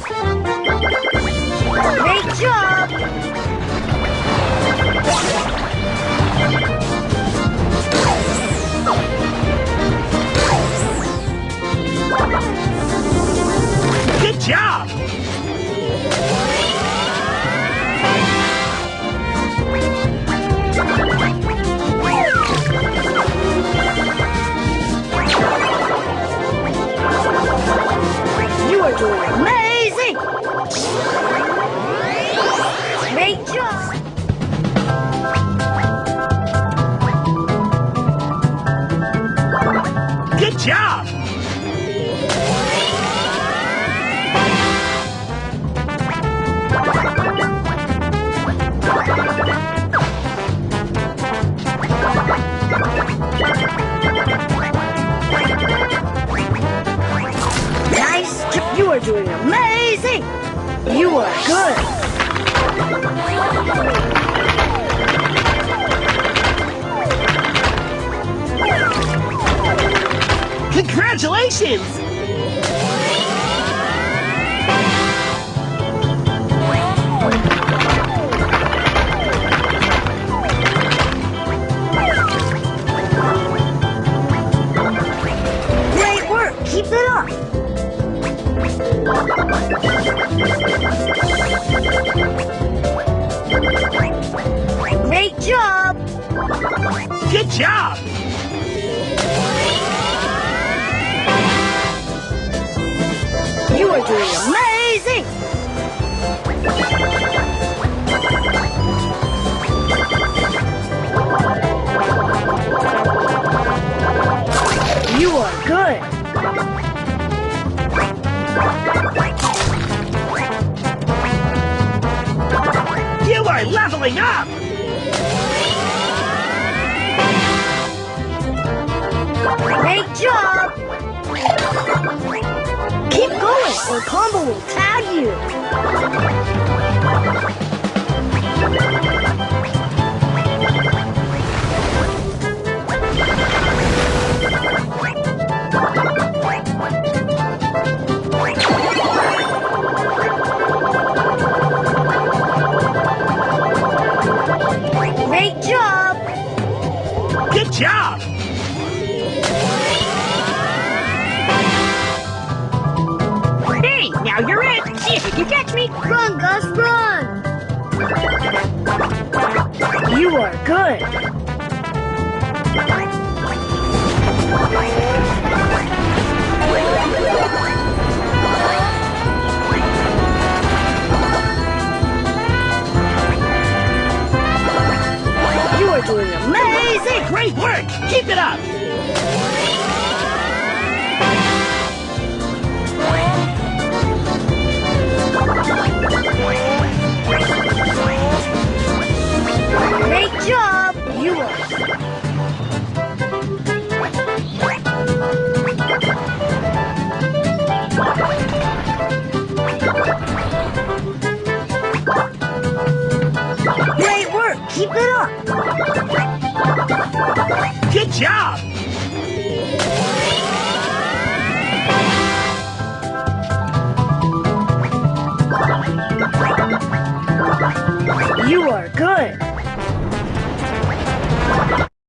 Great job! Good job! You are doing amazing! Great job! Good job! Nice job! You are doing amazing! You are good! Congratulations! Great work! Keep it up! Great job! Good job! You are doing amazing! You are good! You are leveling up! Great job! Keep going or Combo will tag you! Great job! Good job! Hey, now you're it. See if you can catch me. Run, Gus, run! You are good! You are doing amazing! Great work! Keep it up! Great job! You are... Great work! Keep it up! Good job! You are good!